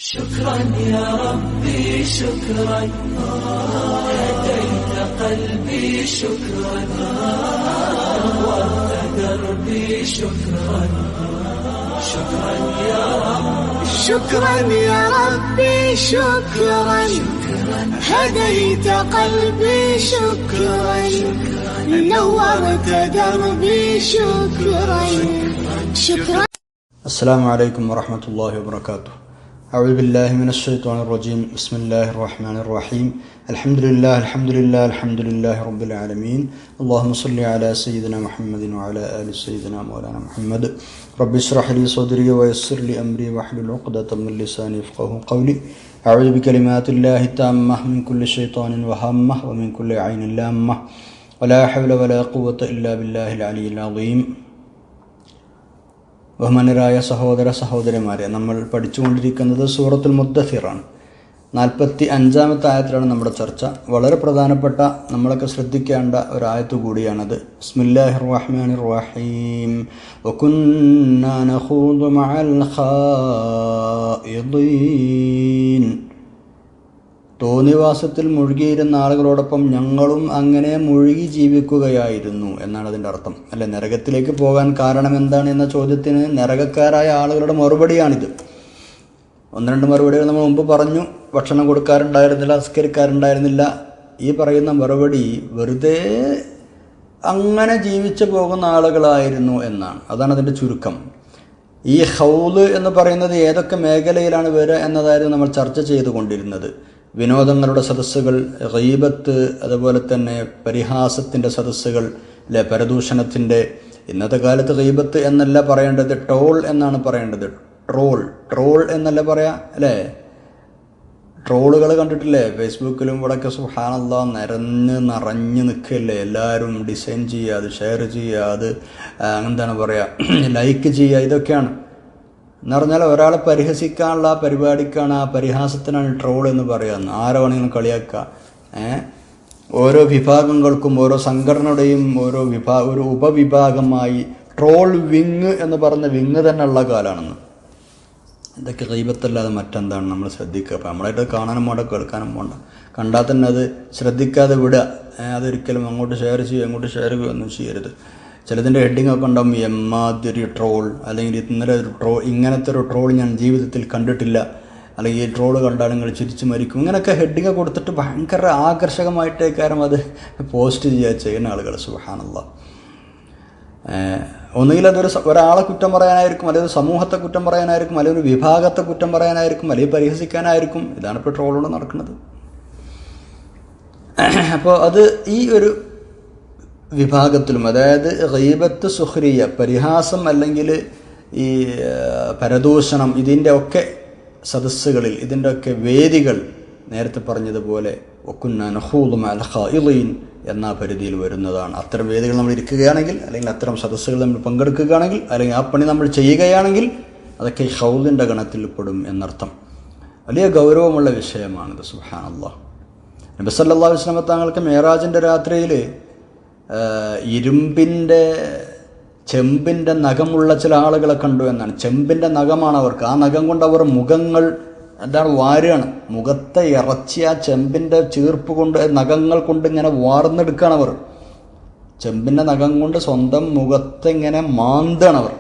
شكرا يا ربي شكرا هديت قلبي شكرا نورت دربي شكرا شكرا يا ربي شكرا يا ربي شكرا هديت قلبي شكرا نورت دربي شكرا شكرا. السلام عليكم ورحمة الله وبركاته. أعوذ بالله من الشيطان الرجيم. بسم الله الرحمن الرحيم. الحمد لله رب العالمين. اللهم صل على سيدنا محمد وعلى آل سيدنا مولانا محمد. رب اشرح لي صدري ويسر لي أمري واحلل عقدة من لساني يفقهوا قولي. أعوذ بكلمات الله التامة من كل شيطان وهامة ومن كل عين لامة ولا حول ولا قوة إلا بالله العلي العظيم. ബഹുമാന്യരായ സഹോദര സഹോദരിമാരെ, നമ്മൾ പഠിച്ചുകൊണ്ടിരിക്കുന്നത് സൂറത്തുൽ മുദ്ദസിറാണ്. 45-ാമത്തെ ആയത്തിലാണ് നമ്മുടെ ചർച്ച. വളരെ പ്രധാനപ്പെട്ട, നമ്മളൊക്കെ ശ്രദ്ധിക്കേണ്ട ഒരായത്ത് കൂടിയാണത്. ബിസ്മില്ലാഹിർ റഹ്മാനിർ റഹീം. വകുന്നാ നഖൂദു മഅൽ ഖായിദീൻ. തോന്നിവാസത്തിൽ മുഴുകിയിരുന്ന ആളുകളോടൊപ്പം ഞങ്ങളും അങ്ങനെ മുഴുകി ജീവിക്കുകയായിരുന്നു എന്നാണ് അതിൻ്റെ അർത്ഥം. അല്ലെ, നരകത്തിലേക്ക് പോകാൻ കാരണം എന്താണ് എന്ന ചോദ്യത്തിന് നരകക്കാരായ ആളുകളുടെ മറുപടിയാണിത്. 1-2 മറുപടികൾ നമ്മൾ മുമ്പ് പറഞ്ഞു. ഭക്ഷണം കൊടുക്കാറുണ്ടായിരുന്നില്ല, സംസ്കരിക്കാറുണ്ടായിരുന്നില്ല. ഈ പറയുന്ന മറുപടി വെറുതെ അങ്ങനെ ജീവിച്ചു പോകുന്ന ആളുകളായിരുന്നു എന്നാണ്. അതാണ് അതിൻ്റെ ചുരുക്കം. ഈ ഹൗദ് എന്ന് പറയുന്നത് ഏതൊക്കെ മേഖലയിലാണ് വരിക എന്നതായിരുന്നു നമ്മൾ ചർച്ച ചെയ്തുകൊണ്ടിരുന്നത്. വിനോദങ്ങളുടെ സദസ്സുകൾ, ഗീബത്ത്, അതുപോലെ തന്നെ പരിഹാസത്തിൻ്റെ സദസ്സുകൾ, അല്ലെ, പരദൂഷണത്തിൻ്റെ. ഇന്നത്തെ കാലത്ത് ഗീബത്ത് എന്നല്ല പറയേണ്ടത്, ട്രോൾ എന്നാണ് പറയേണ്ടത്. ട്രോൾ എന്നല്ല പറയാ, അല്ലേ? ട്രോളുകൾ കണ്ടിട്ടില്ലേ ഫേസ്ബുക്കിലും ഇവിടെയൊക്കെ? സുബ്ഹാനല്ലാഹ്, നിറഞ്ഞ് നിൽക്കുകയല്ലേ. എല്ലാവരും ഡിസൈൻ ചെയ്യുക, അത് ഷെയർ ചെയ്യുക, അത് എന്താണ് പറയുക, ലൈക്ക് ചെയ്യുക. ഇതൊക്കെയാണ് എന്ന് പറഞ്ഞാൽ ഒരാളെ പരിഹസിക്കാനുള്ള പരിപാടിക്കാണ്, ആ പരിഹാസത്തിനാണ് ട്രോൾ എന്ന് പറയാമെന്ന്. ആരെ വേണമെങ്കിലും കളിയാക്കുക. ഓരോ വിഭാഗങ്ങൾക്കും ഓരോ സംഘടനയുടെയും ഒരു ഉപവിഭാഗമായി ട്രോൾ വിങ് എന്ന് പറഞ്ഞ വിങ് തന്നെ ഉള്ള കാലമാണെന്ന്. ഇതൊക്കെ ഗീബത്തല്ലാതെ മറ്റെന്താണ്? നമ്മൾ ശ്രദ്ധിക്കുക. അപ്പം നമ്മളായിട്ട് കാണാനും വേണ്ട, കേൾക്കാനും വേണ്ട. കണ്ടാൽ തന്നെ അത് ശ്രദ്ധിക്കാതെ വിടുക. അതൊരിക്കലും അങ്ങോട്ട് ഷെയർ ചെയ്യുക, അങ്ങോട്ട് ഷെയർ ചെയ്യുക ഒന്നും ചെയ്യരുത്. ചിലതിൻ്റെ ഹെഡിങ് ഒക്കെ ഉണ്ടാവും, എമ്മാതിരി ട്രോൾ, അല്ലെങ്കിൽ ഇന്നലെ ഒരു ഇങ്ങനത്തെ ഒരു ട്രോൾ ഞാൻ ജീവിതത്തിൽ കണ്ടിട്ടില്ല, അല്ലെങ്കിൽ ഈ ട്രോള് കണ്ടാൽ നിങ്ങൾ ചിരിച്ചു മരിക്കും. ഇങ്ങനെയൊക്കെ ഹെഡിങ് കൊടുത്തിട്ട് ഭയങ്കര ആകർഷകമായിട്ടേക്കാരം അത് പോസ്റ്റ് ചെയ്യുന്ന ആളുകൾ. സുബ്ഹാനല്ലാഹ്. ഒന്നുകിൽ അതൊരു ഒരാളെ കുറ്റം പറയാനായിരിക്കും, അല്ലെങ്കിൽ സമൂഹത്തെ കുറ്റം പറയാനായിരിക്കും, അല്ലെങ്കിൽ ഒരു വിഭാഗത്തെ കുറ്റം പറയാനായിരിക്കും, അല്ലെങ്കിൽ പരിഹസിക്കാനായിരിക്കും. ഇതാണ് ഇപ്പോൾ ട്രോളോട് നടക്കുന്നത്. അപ്പോൾ അത് ഈ ഒരു വിഭാഗത്തിലും, അതായത് ഗീബത്ത്, സുഖ്രിയ, പരിഹാസം, അല്ലെങ്കിൽ ഈ പരദൂഷണം, ഇതിൻ്റെ ഒക്കെ സദസ്സുകളിൽ, ഇതിൻ്റെ ഒക്കെ വേദികൾ നേരത്തെ പറഞ്ഞതുപോലെ വകുന്നാ നഖൂദു മഅൽ ഖായിദീൻ എന്ന പരിധിയിൽ വരുന്നതാണ്. അത്തരം വേദികൾ നമ്മൾ ഇരിക്കുകയാണെങ്കിൽ, അല്ലെങ്കിൽ അത്തരം സദസ്സുകൾ നമ്മൾ പങ്കെടുക്കുകയാണെങ്കിൽ, അല്ലെങ്കിൽ ആ പണി നമ്മൾ ചെയ്യുകയാണെങ്കിൽ അതൊക്കെ ഈ ഖൗദിൻ്റെ ഗണത്തിൽ പെടും എന്നർത്ഥം. വലിയ ഗൗരവമുള്ള വിഷയമാണിത്. സുബ്ഹാനല്ലാഹ്. നബി സല്ലല്ലാഹു അലൈഹി വസല്ലം തങ്ങൾക്ക് മേറാജിൻ്റെ രാത്രിയിൽ ചെമ്പിൻ്റെ നഖമുള്ള ചില ആളുകളെ കണ്ടു എന്നാണ്. ചെമ്പിൻ്റെ നഖമാണ് അവർക്ക്. ആ നഖം കൊണ്ട് അവർ മുഖങ്ങൾ എന്താണ് വാരുകയാണ്. മുഖത്തെ ഇറച്ചി ആ ചെമ്പിൻ്റെ ചീർപ്പ് കൊണ്ട്, നഖങ്ങൾ കൊണ്ട് ഇങ്ങനെ വാർന്നെടുക്കുകയാണ് അവർ. ചെമ്പിൻ്റെ നഖം കൊണ്ട് സ്വന്തം മുഖത്തെ ഇങ്ങനെ മാന്താണ് അവർ.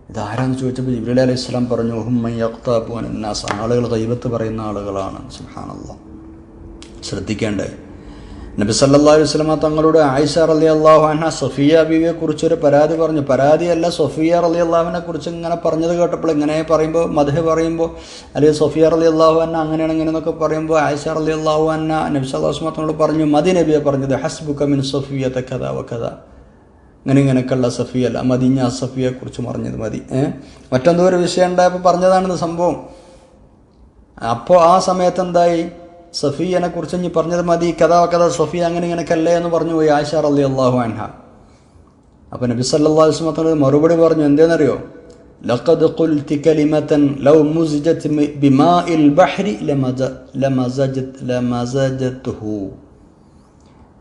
ഇതാരാന്ന് ചോദിച്ചപ്പോൾ ജിബ്രീൽ അലൈഹിസ്സലാം പറഞ്ഞു, ഹുമ്മൻ യഖ്താബൂന അന്നാസ്, ആളുകൾ ഗീബത്ത് പറയുന്ന ആളുകളാണ്. സുബ്ഹാനല്ലാഹ്. ശ്രദ്ധിക്കേണ്ടേ. നബി സല്ലല്ലാഹു അലൈഹി വസല്ലം തങ്ങളോട് ആയിഷ റളിയല്ലാഹു അൻഹ സഫിയ ബീവിയെ കുറിച്ചൊരു പരാതി പറഞ്ഞു. പരാതിയല്ല, സഫിയ റളിയല്ലാഹുവിനെ കുറിച്ച് ഇങ്ങനെ പറഞ്ഞത് കേട്ടപ്പോൾ, ഇങ്ങനെ പറയുമ്പോൾ, മദ്ഹ് പറയുമ്പോൾ, അല്ലെങ്കിൽ സഫിയ റളിയല്ലാഹു അൻഹ അങ്ങനെയാണ് ഇങ്ങനെയെന്നൊക്കെ പറയുമ്പോൾ ആയിഷ റളിയല്ലാഹു അൻഹ നബി സല്ലല്ലാഹു അലൈഹി വസല്ലം തങ്ങളോട് പറഞ്ഞു, മദി നബിയെ പറഞ്ഞത്, ഹസ്ബുക മിൻ സഫിയത കദാ വകദാ, ഇങ്ങനെയൊക്കെയുള്ള സഫിയ അല്ല, മദീന സഫിയെ കുറിച്ച് പറഞ്ഞത് മതി. മറ്റെന്തോ ഒരു വിഷയം ഉണ്ടായപ്പോൾ പറഞ്ഞതാണിത് സംഭവം. അപ്പോൾ ആ സമയത്ത് എന്തായി? സഫിയനെ കുറിച്ച് ഇനി പറഞ്ഞത് മതി, കഥാ കഥ സഫിയ അങ്ങനെ ഇങ്ങനെയൊക്കെയല്ലേ എന്ന് പറഞ്ഞു പോയി ആയിഷ റളിയല്ലാഹു അൻഹ. അപ്പോൾ നബി സല്ലല്ലാഹു അലൈഹി വസല്ലം മറുപടി പറഞ്ഞു, എന്തേന്നറിയോ? ലഖദ് ഖുൽതി കലിമതൻ ലൗ മുസിജത് ബിമാഇൽ ബഹ്രി ലമസജതുഹു.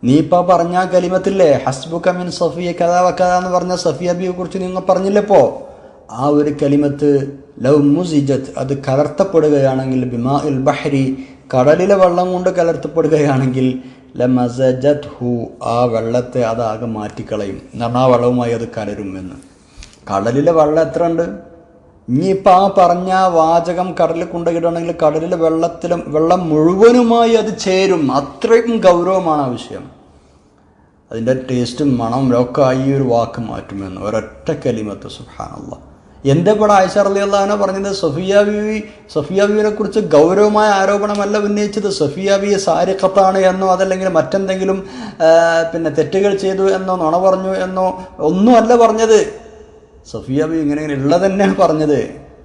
നീ ഇപ്പോൾ പറഞ്ഞ കലിമത്തില്ലേ, ഹസ്ബുക മിൻ സഫിയ കഥാ കഥ എന്ന് പറഞ്ഞ സഫിയ ബിയെ കുറിച്ച് നിങ്ങൾ പറഞ്ഞില്ലപ്പോ, ആ ഒരു കലിമത്ത് ലൗ മുസിജത്ത് അത് കലർത്തപ്പെടുകയാണെങ്കിൽ ബിമാഇൽ ബഹരി കടലിലെ വെള്ളം കൊണ്ട് കലർത്തപ്പെടുകയാണെങ്കിൽ ലമസജത്ഹു ആ വെള്ളത്തെ അതാകെ മാറ്റിക്കളയും എന്ന് പറഞ്ഞാൽ ആ വെള്ളവുമായി അത് കലരും എന്ന്. കടലിലെ വെള്ളം എത്ര ഉണ്ട്? ഇനിയിപ്പോൾ ആ പറഞ്ഞ വാചകം കടലിൽ കൊണ്ടുകിടണമെങ്കിൽ കടലിലെ വെള്ളം മുഴുവനുമായി അത് ചേരും. അത്രയും ഗൗരവമാണ് ആ വിഷയം. അതിൻ്റെ ടേസ്റ്റും മണവും ഒക്കെ ഈ ഒരു വാക്ക് മാറ്റുമെന്ന് ഒരൊറ്റ കലിമത്ത്. സുബ്ഹാനല്ലാഹ്. എൻ്റെ ഇവിടെ ആയിഷ റളിയല്ലാഹു അൻഹ പറഞ്ഞത് സഫിയ ബീവിനെ കുറിച്ച് ഗൗരവമായ ആരോപണമല്ല ഉന്നയിച്ചത്. സഫിയ ബി സാരിഖത്താണ് എന്നോ അതല്ലെങ്കിൽ മറ്റെന്തെങ്കിലും തെറ്റുകൾ ചെയ്തു എന്നോ നുണ പറഞ്ഞു എന്നോ ഒന്നുമല്ല പറഞ്ഞത്. സഫിയ ബി ഇങ്ങനെ ഉള്ളത് തന്നെയാണ് പറഞ്ഞത്.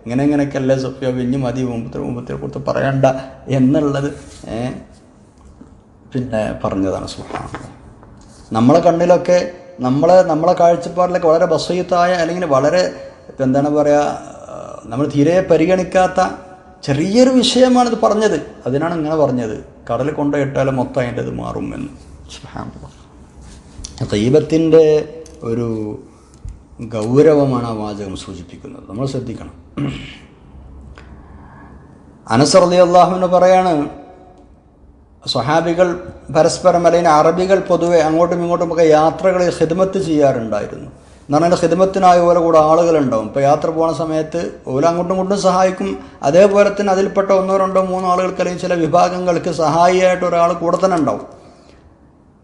ഇങ്ങനെയൊക്കെയല്ലേ സഫിയ ബി ഇനി മതി മുമ്പത്തെ കുറിച്ച് പറയണ്ട എന്നുള്ളത് പറഞ്ഞതാണ്. സുബ്ഹാനല്ലാഹ്. നമ്മളെ കണ്ണിലൊക്കെ നമ്മളെ കാഴ്ചപ്പാടിലൊക്കെ വളരെ ബസീത്തായ അല്ലെങ്കിൽ വളരെ എന്താണ് പറയുക, നമ്മൾ തീരെ പരിഗണിക്കാത്ത ചെറിയൊരു വിഷയമാണിത് പറഞ്ഞത്. അതിനാണ് ഇങ്ങനെ പറഞ്ഞത്. കടൽ കൊണ്ടുപോയിട്ടാലും മൊത്തം അതിൻ്റെ ഇത് മാറും എന്ന്. സുബ്ഹാനല്ലാഹ്. ഗീബത്തിൻ്റെ ഒരു ഗൗരവമാണ് ആ വാചകം സൂചിപ്പിക്കുന്നത്. നമ്മൾ ശ്രദ്ധിക്കണം. അനസ് റളിയല്ലാഹു അൻഹു പറയാണ്, സ്വഹാബികൾ പരസ്പരം അല്ലെങ്കിൽ അറബികൾ പൊതുവെ അങ്ങോട്ടും ഇങ്ങോട്ടുമൊക്കെ യാത്രകളിൽ ഖിദ്മത്ത് ചെയ്യാറുണ്ടായിരുന്നു. എന്ന് പറഞ്ഞാൽ ഖിദ്മത്തിനായി ഓരോ കൂടെ ആളുകളുണ്ടാവും. ഇപ്പോൾ യാത്ര പോകുന്ന സമയത്ത് ഓല അങ്ങോട്ടും ഇങ്ങോട്ടും സഹായിക്കും. അതേപോലെ തന്നെ അതിൽപ്പെട്ട 1, 2, 3 ആളുകൾക്ക് അല്ലെങ്കിൽ ചില വിഭാഗങ്ങൾക്ക് സഹായിയായിട്ട് ഒരാൾ കൂടെ തന്നെ ഉണ്ടാവും.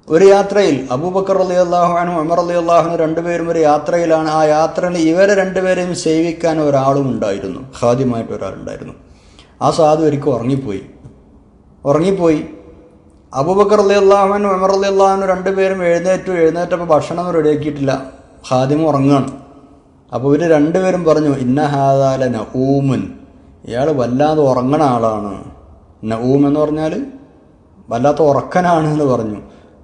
ഒരു യാത്രയിൽ അബൂബക്കർ റളിയല്ലാഹു അൻഹു ഉമർ റളിയല്ലാഹു അൻഹു രണ്ടുപേരും ഒരു യാത്രയിലാണ്. ആ യാത്രയിൽ ഇവരെ രണ്ടുപേരെയും സേവിക്കാൻ ഒരാളും ഉണ്ടായിരുന്നു, ഖാദിമായിട്ട് ഒരാളുണ്ടായിരുന്നു. ആ സാധു ഒരിക്കൽ ഉറങ്ങിപ്പോയി. അബൂബക്കർ റളിയല്ലാഹു അൻഹു ഉമർ റളിയല്ലാഹു അൻഹു രണ്ടുപേരും എഴുന്നേറ്റപ്പോൾ ഭക്ഷണം റെഡിയാക്കിയിട്ടില്ല. ഖാദിമ ഉറങ്ങാണ്. അപ്പോൾ ഇവർ രണ്ടുപേരും പറഞ്ഞു, ഇന്ന ഹാദാ ലനഊമുൻ, ഇയാൾ വല്ലാതെ ഉറങ്ങണ ആളാണ്. നഊം എന്ന് പറഞ്ഞാൽ വല്ലാത്ത ഉറക്കനാണ് എന്ന് പറഞ്ഞു.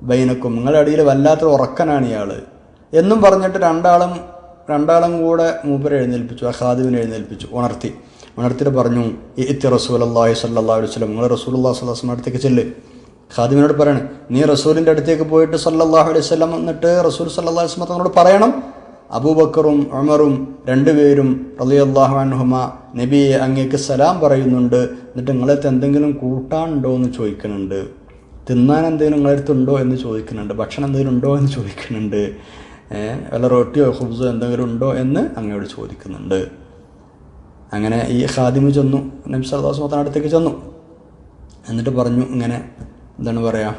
ബൈനക്കും, നിങ്ങളുടെ അടിയിൽ വല്ലാത്തൊരു ഉറക്കനാണ് ഇയാൾ എന്നും പറഞ്ഞിട്ട് രണ്ടാളും കൂടെ മൂപ്പരെ എഴുന്നേൽപ്പിച്ചു. ആ ഖാദിമിനെ എഴുന്നേൽപ്പിച്ചു, ഉണർത്തിയിട്ട് പറഞ്ഞു, ഇത്തി റസൂലുള്ളാഹി സ്വല്ലല്ലാഹു അലൈഹി വസല്ലം, നിങ്ങൾ റസൂലുള്ളാഹി സ്വല്ലല്ലാഹു അലൈഹി വസല്ലം അടുത്തേക്ക് ചെല്ല്. ഖാദിമിനോട് പറയണം, നീ റസൂലിൻ്റെ അടുത്തേക്ക് പോയിട്ട് സല്ലല്ലാഹു അലൈഹി വസല്ലം എന്നിട്ട് റസൂൽ സല്ലല്ലാഹു അലൈഹി വസല്ലം തങ്ങളോട് പറയണം, അബൂബക്കറും ഉമറും രണ്ടുപേരും റളിയല്ലാഹു അൻഹുമാ നബിയെ അങ്ങേക്ക് സലാം പറയുന്നുണ്ട്. എന്നിട്ട് നിങ്ങളടുത്ത് എന്തെങ്കിലും കൂട്ടാനുണ്ടോ എന്ന് ചോദിക്കുന്നുണ്ട്, തിന്നാൻ എന്തെങ്കിലും നിങ്ങളടുത്തുണ്ടോ എന്ന് ചോദിക്കുന്നുണ്ട്, ഭക്ഷണം എന്തെങ്കിലും ഉണ്ടോ എന്ന് ചോദിക്കുന്നുണ്ട്, വല്ല റൊട്ടിയോ ഖുബ്സോ എന്തെങ്കിലും ഉണ്ടോ എന്ന് അങ്ങയോട് ചോദിക്കുന്നുണ്ട്. അങ്ങനെ ഈ ഖാദിമ് ചെന്നു, നബി സല്ലല്ലാഹു അലൈഹി വസല്ലം അടുത്തേക്ക് ചെന്നു. എന്നിട്ട് പറഞ്ഞു, ഇങ്ങനെ എന്താണ് പറയുക,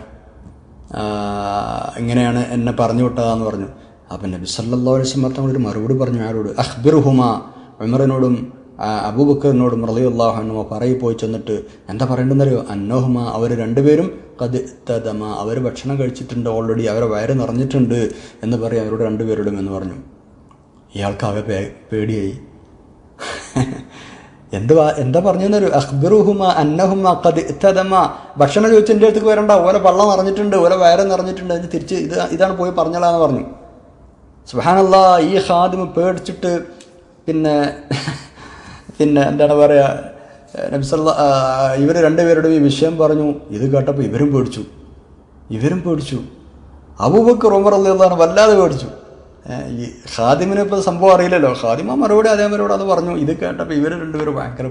ഇങ്ങനെയാണ് എന്നെ പറഞ്ഞു വിട്ടതാന്ന് പറഞ്ഞു. അപ്പം നബി സല്ലല്ലാഹു അലൈഹി വസല്ലം തങ്ങളൊരു മറുപടി പറഞ്ഞു അയാളോട്, അഖ്ബിർഹുമാ, ഉമറിനോടും അബൂബക്കറിനോടും റളിയല്ലാഹു അൻഹുമാ പോയി ചെന്നിട്ട് എന്താ പറയേണ്ടതെന്നറിയോ, അന്നഹുമാ, അവർ രണ്ടുപേരും ഖദ് തദമ, അവർ ഭക്ഷണം കഴിച്ചിട്ടുണ്ട്, ഓൾറെഡി അവരെ വയറ് നിറഞ്ഞിട്ടുണ്ട് എന്ന് പറയും അവരോട് രണ്ടുപേരോടും എന്ന് പറഞ്ഞു. ഇയാൾക്ക് ആകെ പേടിയായി. എന്താ പറഞ്ഞെന്നൊരു, അഖ്ബിറുഹുമാ അന്നഹുമാ ഖദ് തദമ, ഭക്ഷണം ചോദിച്ച് എൻ്റെ അടുത്തേക്ക് വരണ്ട, ഓലെ പള്ളം നിറഞ്ഞിട്ടുണ്ട്, ഓലെ വയറ് നിറഞ്ഞിട്ടുണ്ട്, അതിന് തിരിച്ച് ഇതാണ് പോയി പറഞ്ഞോളാന്ന് പറഞ്ഞു. സുബ്ഹാനല്ലാഹ്. ഈ ഖാദിമ് പേടിച്ചിട്ട് പിന്നെ എന്താണ് പറയുക, നബി സല്ലല്ലാഹു ഇവർ രണ്ടുപേരുടെ ഈ വിഷയം പറഞ്ഞു. ഇത് കേട്ടപ്പോൾ ഇവരും പേടിച്ചു. അബൂബക്കർ ഉമർ റളിയല്ലാഹു അൻഹു വല്ലാതെ പേടിച്ചു. ഈ ഖാദിമിന് ഇപ്പോൾ സംഭവം അറിയില്ലല്ലോ. ഖാദിമ മറുപടി അതേമാരോട് അത് പറഞ്ഞു. ഇത് കേട്ടപ്പോൾ ഇവർ രണ്ടുപേരും ഭയങ്കര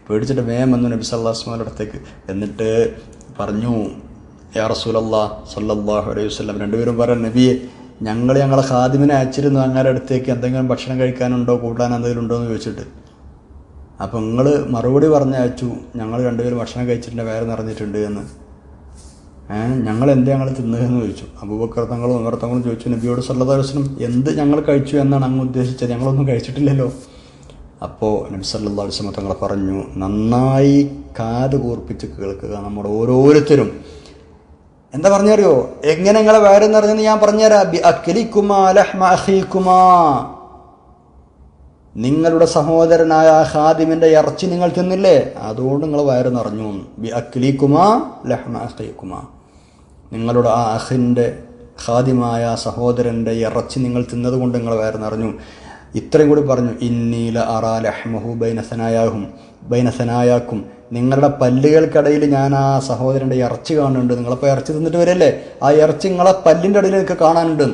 പേടിച്ചിട്ട് വേഗം വന്നു നബി സല്ലല്ലാഹു അലൈഹി വസല്ലം അടുത്തേക്ക്. എന്നിട്ട് പറഞ്ഞു, യാ റസൂലല്ലാഹ് സ്വല്ലല്ലാഹു അലൈഹി വസല്ലം, രണ്ടുപേരും പറയാൻ, നബിയെ ഞങ്ങളെ ഖാദിമിനെ അയച്ചിരുന്നു അങ്ങയുടെ അടുത്തേക്ക്, എന്തെങ്കിലും ഭക്ഷണം കഴിക്കാനുണ്ടോ കൂട്ടാൻ എന്തെങ്കിലും ഉണ്ടോ എന്ന് ചോദിച്ചിട്ട്. അപ്പം നിങ്ങൾ മറുപടി പറഞ്ഞയച്ചു, ഞങ്ങൾ രണ്ടുപേരും ഭക്ഷണം കഴിച്ചിട്ടുണ്ട്, വയറ് നിറഞ്ഞിട്ടുണ്ട് എന്ന്. ഞങ്ങൾ തിന്നുക എന്ന് ചോദിച്ചു. അബൂബക്കർ തങ്ങളും ഉമർ തങ്ങളും ചോദിച്ചു നബിയോട് സല്ലല്ലാഹു അലൈഹി വസല്ലം, എന്ത് ഞങ്ങൾ കഴിച്ചു എന്നാണ് അങ്ങ് ഉദ്ദേശിച്ചത്, ഞങ്ങളൊന്നും കഴിച്ചിട്ടില്ലല്ലോ. അപ്പോൾ നബി സല്ലല്ലാഹു അലൈഹി വസല്ലം തങ്ങൾ പറഞ്ഞു, നന്നായി കാത് കൂർപ്പിച്ച് കേൾക്കുക, നമ്മുടെ ഓരോരുത്തരും. എന്താ പറഞ്ഞറിയോ, എങ്ങനെ നിങ്ങളെ വയറ് നിറഞ്ഞെന്ന് ഞാൻ പറഞ്ഞുതരാം. ബി അക്ലിക്കുമാ ലഹ്മ അഖീക്കുമാ, നിങ്ങളുടെ സഹോദരനായ ഖാദിമിന്റെ ഇറച്ചി നിങ്ങൾ തിന്നില്ലേ, അതുകൊണ്ട് നിങ്ങൾ വയറ് നിറഞ്ഞു. ബി അക്ലിക്കുമാ ലഹ്മ അഖീക്കുമാ, നിങ്ങളുടെ ആ അഖിൻ്റെ ഖാദിമായ സഹോദരൻ്റെ ഇറച്ചി നിങ്ങൾ തിന്നത് കൊണ്ട് നിങ്ങൾ വയറ് നിറഞ്ഞു. ഇത്രയും കൂടി പറഞ്ഞു, ഇന്നീല അറാ ലഹ്മഹു ബൈന സനായാക്കും, നിങ്ങളുടെ പല്ലുകൾക്കിടയിൽ ഞാൻ ആ സഹോദരൻ്റെ ഇറച്ചി കാണുന്നുണ്ട്. നിങ്ങളിപ്പോൾ ഇറച്ചി തിന്നിട്ട് വരല്ലേ, ആ ഇറച്ചി നിങ്ങളെ പല്ലിൻ്റെ ഇടയിൽ നിങ്ങൾക്ക് കാണാനുണ്ട്,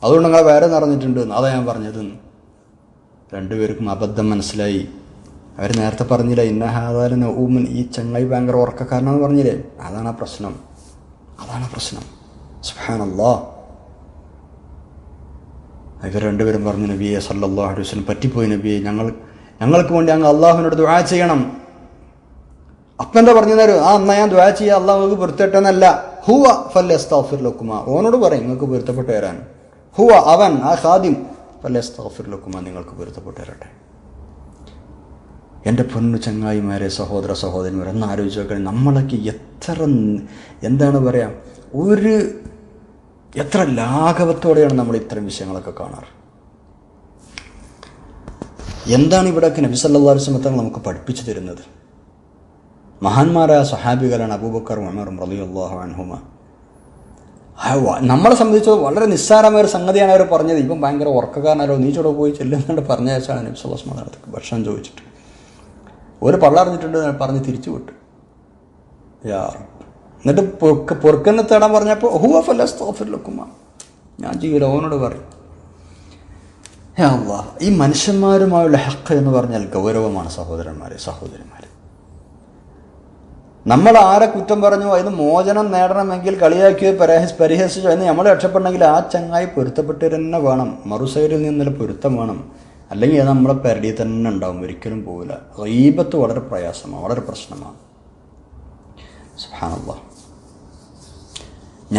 അതുകൊണ്ട് നിങ്ങളെ വയറ് നിറഞ്ഞിട്ടുണ്ട്. അതാ ഞാൻ പറഞ്ഞത്. രണ്ടുപേർക്കും അബദ്ധം മനസ്സിലായി. അവർ നേരത്തെ പറഞ്ഞില്ല ഇന്നഹാദാലിന് ഊമൻ, ഈ ചങ്ങായി ഭയങ്കര ഉറക്കക്കാരനാന്ന് പറഞ്ഞില്ലേ, അതാണ് പ്രശ്നം. സുബ്ഹാനല്ലാഹ്. ഇവർ രണ്ടുപേരും പറഞ്ഞു, നബിയെ സല്ലല്ലാഹു അലൈഹി വസല്ലം പറ്റിപ്പോയി നബിയെ, ഞങ്ങൾക്ക് വേണ്ടി അങ്ങ് അള്ളാഹുവിനോട് ദുആ ചെയ്യണം. അപ്പം എന്താ പറഞ്ഞു തരും? എന്നാ ഞാൻ ദുആ ചെയ്യാം, അള്ളാഹു നിങ്ങൾക്ക് പൊരുത്തപ്പെട്ടെന്നല്ല. ഹുവ ഫല്യസ്തഗ്ഫിർ ലക്കുമാ, ഓനോട് പറയും നിങ്ങൾക്ക് പൊരുത്തപ്പെട്ട് തരാൻ. ഹുവ, അവൻ, ആ ഖാദിം, ഫല്യസ്തഗ്ഫിർ ലക്കുമാ, നിങ്ങൾക്ക് പൊരുത്തപ്പെട്ട് തരട്ടെ. എൻ്റെ പൊന്നു ചങ്ങായിമാരെ, സഹോദരന്മാരെ, ഒന്ന് ആലോചിച്ച് നോക്കണം. നമ്മളൊക്കെ എന്താണ് പറയുക, എത്ര ലാഘവത്തോടെയാണ് നമ്മൾ ഇത്തരം വിഷയങ്ങളൊക്കെ കാണാറ്. എന്താണ് ഇവിടെയൊക്കെ നബി സല്ലല്ലാഹു അലൈഹി വസല്ലം തങ്ങൾ നമുക്ക് പഠിപ്പിച്ചു തരുന്നത്? മഹാന്മാരായ സഹാബികളാണ് അബൂബക്കർ, ഉമർ റളിയല്ലാഹു അൻഹുമ. നമ്മളെ സംബന്ധിച്ച് വളരെ നിസ്സാരമായ ഒരു സംഗതിയാണ് അവർ പറഞ്ഞത്. ഇപ്പം ഭയങ്കര ഉറക്കക്കാരനല്ലോ, നീ ചൂടെ പോയി ചെല്ലുന്നുണ്ട് പറഞ്ഞയച്ചാണ് നബി സല്ലല്ലാഹു അലൈഹി വസല്ലം ഭക്ഷണം ചോദിച്ചിട്ട് ഒരു പള്ളറിഞ്ഞിട്ടുണ്ട് പറഞ്ഞ് തിരിച്ചു വിട്ടു. എന്നിട്ട് പൊറുക്കന്നെ തേടാൻ പറഞ്ഞപ്പോൾ ഹുവ ഫല്യസ്തഗ്ഫിർ ലക്കുമാ, ഞാൻ ചെയ്യില്ല, ഓനോട് പറയും. യാ അല്ലാഹ്, ഈ മനുഷ്യന്മാരുമായുള്ള ഹഖ് എന്ന് പറഞ്ഞാൽ ഗൗരവമാണ് സഹോദരന്മാരെ. നമ്മൾ ആരെ കുറ്റം പറഞ്ഞു അതിന് മോചനം നേടണമെങ്കിൽ, കളിയാക്കിയോ പരിഹസിച്ചോ എന്ന് നമ്മൾ രക്ഷപ്പെടണമെങ്കിൽ ആ ചങ്ങായി പൊരുത്തപ്പെട്ട് തന്നെ വേണം, മറുസൈഡിൽ നിന്നുള്ള പൊരുത്തം വേണം. അല്ലെങ്കിൽ അത് നമ്മളെ പെരടി തന്നെ ഉണ്ടാവും, ഒരിക്കലും പോവില്ല. ഗീബത്ത് വളരെ പ്രയാസമാണ്, വളരെ പ്രശ്നമാണ്. സുബ്ഹാനല്ലാഹ്.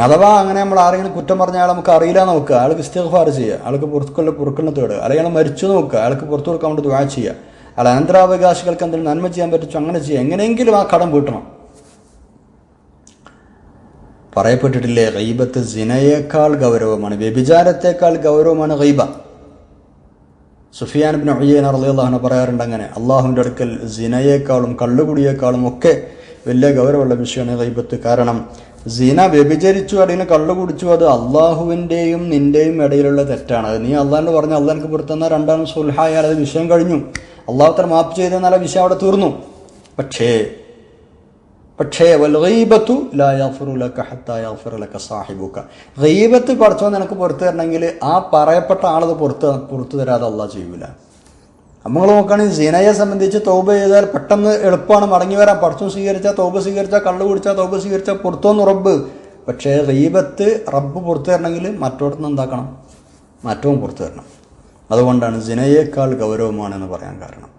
അഥവാ അങ്ങനെ നമ്മൾ ആരെങ്കിലും കുറ്റം പറഞ്ഞ അയാൾ നമുക്ക് അറിയില്ല നോക്കുക, അയാൾക്ക് ഇസ്തിഗ്ഫാർ ചെയ്യുക, അയാൾക്ക് പുറത്തുകൊള്ള തേടുക, അല്ലെങ്കിൽ അയാൾ മരിച്ചു നോക്കുക, അയാൾക്ക് പുറത്തു കൊടുക്കാൻ വേണ്ടി ദുആ ചെയ്യുക, അയാൾ അനന്തരാവകാശികൾക്ക് എന്തെങ്കിലും നന്മ ചെയ്യാൻ പറ്റുമോ അങ്ങനെ ചെയ്യുക, എങ്ങനെയെങ്കിലും ആ കടം വീട്ടണം. പറയപ്പെട്ടിട്ടില്ലേ, ഗീബത്ത് സിനയേക്കാൾ ഗൗരവമാണ്, വ്യഭിചാരത്തേക്കാൾ ഗൗരവമാണ് ഗീബ. സുഫിയാൻ ഇബ്നു ഉയൈന റളിയല്ലാഹു അൻഹു പറയാറുണ്ട് അങ്ങനെ, അള്ളാഹുവിൻ്റെ അടുക്കൽ സിനയേക്കാളും കള്ളുകുടിയേക്കാളും ഒക്കെ വലിയ ഗൗരവമുള്ള വിഷയമാണ് ഗീബത്ത്. കാരണം സിന, വ്യഭിചരിച്ചു, അതിന് കള്ളു കുടിച്ചു, അത് അള്ളാഹുവിൻ്റെയും നിൻ്റെയും ഇടയിലുള്ള തെറ്റാണ്. അത് നീ അള്ളാഹിനോട് പറഞ്ഞ് അള്ളാഹിനക്ക് പുറത്തുനിന്നാൽ രണ്ടാം സുൽഹായാൽ അത് വിഷയം കഴിഞ്ഞു, അള്ളാഹു തആല മാപ്പ് ചെയ്തെന്നാൽ ആ വിഷയം അവിടെ തീർന്നു. പക്ഷേ വൽഗീബത്തു ലാ യഗ്ഫിറു ലക ഹത്താ യഗ്ഫിറ ലക സാഹിബുക, ഗീബത്ത് പടച്ചോൻ നിനക്ക് പുറത്തു തരണമെങ്കിൽ ആ പറയപ്പെട്ട ആളത് പുറത്തു തരാതെ അള്ളാഹ് ചെയ്യൂല. നമ്മൾ നോക്കുകയാണെങ്കിൽ സിനയെ സംബന്ധിച്ച് തൗബ ചെയ്താൽ പെട്ടെന്ന് എളുപ്പമാണ് മടങ്ങി വരാൻ. പടച്ചോൻ സ്വീകരിച്ചാൽ തൗബ സ്വീകരിച്ചാൽ, കള്ളു കുടിച്ചാൽ തൗബ സ്വീകരിച്ചാൽ പുറത്തുനിന്ന് റബ്ബ്. പക്ഷേ ഗീബത്ത് റബ്ബ് പുറത്തു തരണമെങ്കിൽ മറ്റോടത്തുനിന്ന് എന്താക്കണം, മറ്റവും പുറത്തു തരണം. അതുകൊണ്ടാണ് സിനയേക്കാൾ ഗൗരവമാണെന്ന് പറയാൻ കാരണം.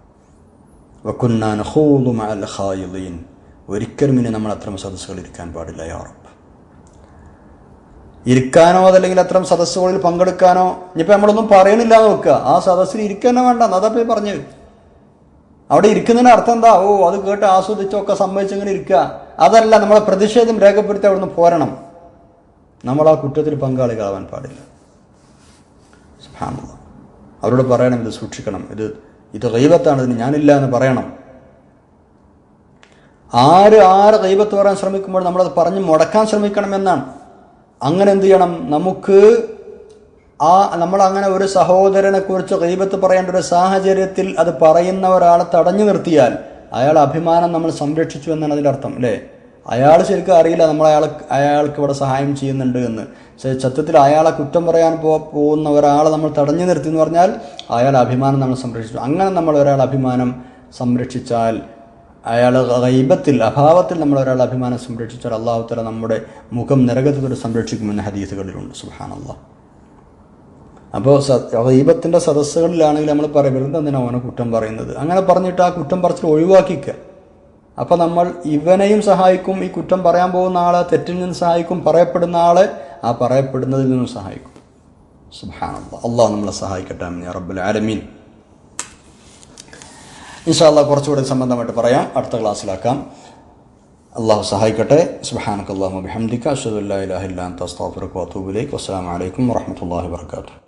വകുന്നാ നഖൂദു മഅൽ ഖായിദീൻ, ഒരിക്കലും ഇനി നമ്മൾ അത്തരം സദസ്സുകൾ ഇരിക്കാൻ പാടില്ല. യാ റബ്ബ്, ഇരിക്കാനോ അതല്ലെങ്കിൽ അത്തരം സദസ്സുകളിൽ പങ്കെടുക്കാനോ, ഇനിയിപ്പോൾ നമ്മളൊന്നും പറയണില്ല എന്ന് വെക്കുക, ആ സദസ്സിൽ ഇരിക്കാനോ വേണ്ട, അതപ്പോൾ പറഞ്ഞത്. അവിടെ ഇരിക്കുന്നതിന് അർത്ഥം എന്താ? അത് കേട്ട് ആസ്വദിച്ചൊക്കെ സമ്മതിച്ചങ്ങനെ ഇരിക്കുക, അതല്ല. നമ്മളെ പ്രതിഷേധം രേഖപ്പെടുത്തി അവിടുന്ന് പോരണം. നമ്മൾ ആ കുറ്റത്തിൽ പങ്കാളികളാവാൻ പാടില്ല. സുബ്ഹാനല്ലാഹ്. അവരോട് പറയണം, ഇത് സൂക്ഷിക്കണം, ഇത് ഗീബത്താണ്, ഇതിന് ഞാനില്ല എന്ന് പറയണം. ആര് ഗീബത്ത് പറയാൻ ശ്രമിക്കുമ്പോൾ നമ്മളത് പറഞ്ഞ് മുടക്കാൻ ശ്രമിക്കണമെന്നാണ്. അങ്ങനെ എന്ത് ചെയ്യണം, നമ്മളങ്ങനെ ഒരു സഹോദരനെ കുറിച്ച് ഗീബത്ത് പറയേണ്ട ഒരു സാഹചര്യത്തിൽ അത് പറയുന്ന ഒരാളെ തടഞ്ഞു നിർത്തിയാൽ അയാൾ അഭിമാനം നമ്മൾ സംരക്ഷിച്ചു എന്നാണ് അതിൻ്റെ അർത്ഥം, അല്ലേ? അയാൾ ശരിക്കും അറിയില്ല നമ്മൾ അയാൾക്ക് ഇവിടെ സഹായം ചെയ്യുന്നുണ്ട് എന്ന്. സത്യത്തിൽ അയാളെ കുറ്റം പറയാൻ പോകുന്ന ഒരാളെ നമ്മൾ തടഞ്ഞു നിർത്തി എന്ന് പറഞ്ഞാൽ അയാൾ അഭിമാനം നമ്മൾ സംരക്ഷിച്ചു. അങ്ങനെ നമ്മൾ ഒരാൾ അഭിമാനം സംരക്ഷിച്ചാൽ, അയാൾ ഗൈബത്തിൽ അഭാവത്തിൽ നമ്മൾ ഒരാൾ അഭിമാനം സംരക്ഷിച്ചാൽ അള്ളാഹു തആല നമ്മുടെ മുഖം നരകത്തിൽ സംരക്ഷിക്കുമെന്ന് ഹദീസുകളിലുണ്ട്. സുബ്ഹാനല്ലാഹ്. അപ്പോൾ ഗൈബത്തിൻ്റെ സദസ്സുകളിലാണെങ്കിൽ നമ്മൾ പറയും, വെറുതെ എന്തിനാണ് അവനെ കുറ്റം പറയുന്നത്, അങ്ങനെ പറഞ്ഞിട്ട് ആ കുറ്റം പറച്ചിൽ ഒഴിവാക്കിക്കുക. അപ്പോൾ നമ്മൾ ഇവനെയും സഹായിക്കും, ഈ കുറ്റം പറയാൻ പോകുന്ന ആളെ തെറ്റിൽ നിന്ന് സഹായിക്കും, പറയപ്പെടുന്ന ആളെ ആ പറയപ്പെടുന്നതിൽ നിന്നും സഹായിക്കും. സുബ്ഹാനല്ലാഹ്. അള്ളാഹു നമ്മളെ സഹായിക്കട്ടെ. ആമീൻ യാ റബ്ബൽ ആലമീൻ. ഇൻഷാ അല്ലാഹ് കുറച്ചുകൂടി സംബന്ധമായിട്ട് പറയാം, അടുത്ത ക്ലാസ്സിലാക്കാം. അള്ളാഹു സഹായിക്കട്ടെ. സുബ്ഹാനക അല്ലാഹുമ്മ ബിഹംദിക അശ്ഹദു അല്ലാ ഇലാഹ ഇല്ലാ അൻത അസ്തഗ്ഫിറുക വഅതൂബു ഇലൈക്. വസ്സലാമു അലൈക്കും വറഹ്മത്തുള്ളാഹി വബറകാതുഹു.